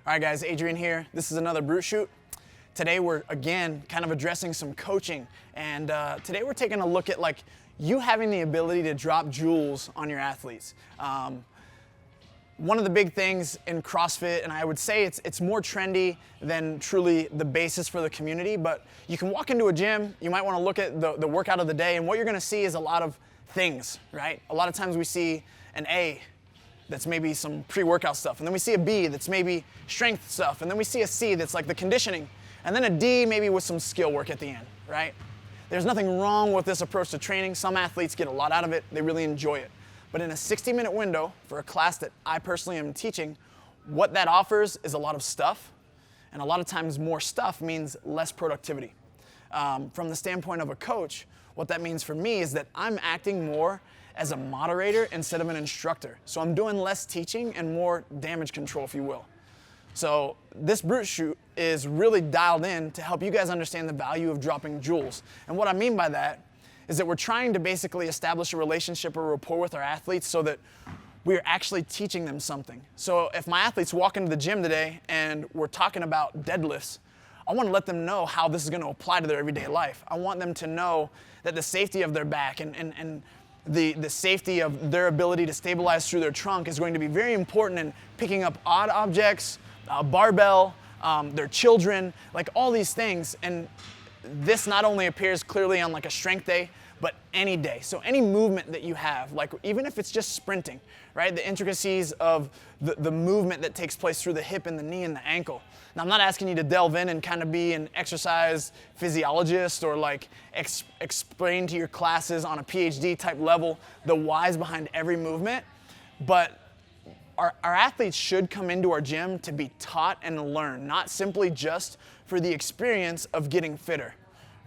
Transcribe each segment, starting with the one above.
All right guys, Adrian here. This is another Brute Shoot. Today we're again kind of addressing some coaching, and today we're taking a look at you having the ability to drop jewels on your athletes. One of the big things in CrossFit, and I would say it's more trendy than truly the basis for the community, but you can walk into a gym, you might want to look at the workout of the day, and what you're going to see is a lot of things, right? A lot of times we see an A that's maybe some pre-workout stuff, and then we see a B that's maybe strength stuff, and then we see a C that's like the conditioning, and then a D maybe with some skill work at the end, right? There's nothing wrong with this approach to training. Some athletes get a lot out of it, they really enjoy it. But in a 60-minute window for a class that I personally am teaching, what that offers is a lot of stuff, and a lot of times more stuff means less productivity. From the standpoint of a coach, what that means for me is that I'm acting more as a moderator instead of an instructor. So I'm doing less teaching and more damage control, if you will. So this Brute Shoot is really dialed in to help you guys understand the value of dropping jewels. And what I mean by that is that we're trying to basically establish a relationship or rapport with our athletes so that we're actually teaching them something. So if my athletes walk into the gym today and we're talking about deadlifts, I want to let them know how this is going to apply to their everyday life. I want them to know that the safety of their back and the safety of their ability to stabilize through their trunk is going to be very important in picking up odd objects, barbell, their children, like all these things. And this not only appears clearly on like a strength day, but any day. So any movement that you have, like even if it's just sprinting, right? The intricacies of the movement that takes place through the hip and the knee and the ankle. Now I'm not asking you to delve in and kind of be an exercise physiologist or like explain to your classes on a PhD type level the whys behind every movement, but our athletes should come into our gym to be taught and learn, not simply just for the experience of getting fitter,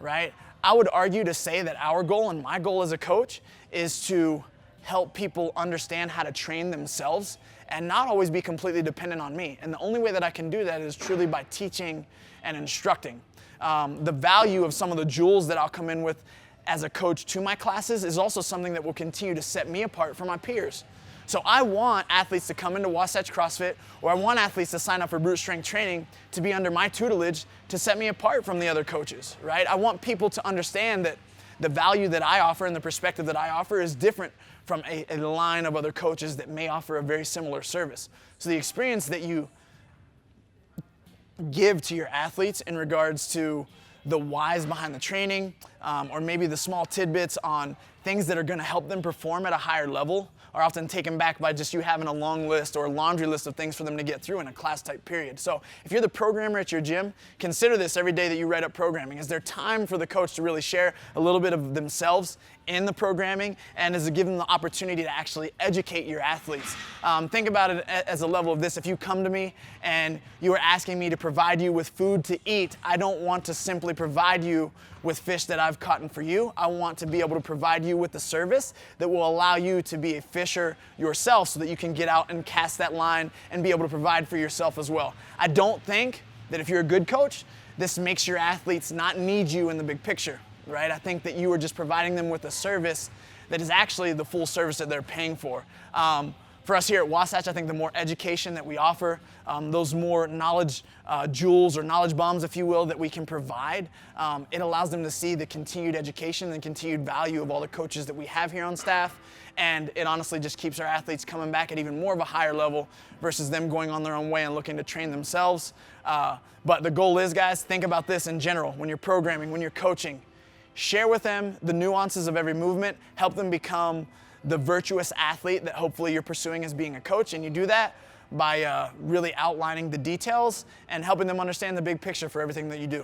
right? I would argue to say that our goal and my goal as a coach is to help people understand how to train themselves and not always be completely dependent on me. And the only way that I can do that is truly by teaching and instructing. The value of some of the jewels that I'll come in with as a coach to my classes is also something that will continue to set me apart from my peers. So I want athletes to come into Wasatch CrossFit, or I want athletes to sign up for Brute Strength Training to be under my tutelage to set me apart from the other coaches, right? I want people to understand that the value that I offer and the perspective that I offer is different from a line of other coaches that may offer a very similar service. So the experience that you give to your athletes in regards to the whys behind the training, or maybe the small tidbits on things that are going to help them perform at a higher level are often taken back by just you having a long list or a laundry list of things for them to get through in a class type period. So if you're the programmer at your gym, consider this every day that you write up programming. Is there time for the coach to really share a little bit of themselves in the programming, and is it give them the opportunity to actually educate your athletes? Think about it as a level of this. If you come to me and you are asking me to provide you with food to eat, I don't want to simply provide you with fish that I've caught for you. I want to be able to provide you with the service that will allow you to be a fisher yourself so that you can get out and cast that line and be able to provide for yourself as well. I don't think that if you're a good coach, this makes your athletes not need you in the big picture, right? I think that you are just providing them with a service that is actually the full service that they're paying for. For us here at Wasatch, I think the more education that we offer, those more knowledge jewels or knowledge bombs, if you will, that we can provide, it allows them to see the continued education and continued value of all the coaches that we have here on staff. And it honestly just keeps our athletes coming back at even more of a higher level versus them going on their own way and looking to train themselves. But the goal is, guys, think about this in general. When you're programming, when you're coaching, share with them the nuances of every movement, help them become the virtuous athlete that hopefully you're pursuing as being a coach. And you do that by really outlining the details and helping them understand the big picture for everything that you do.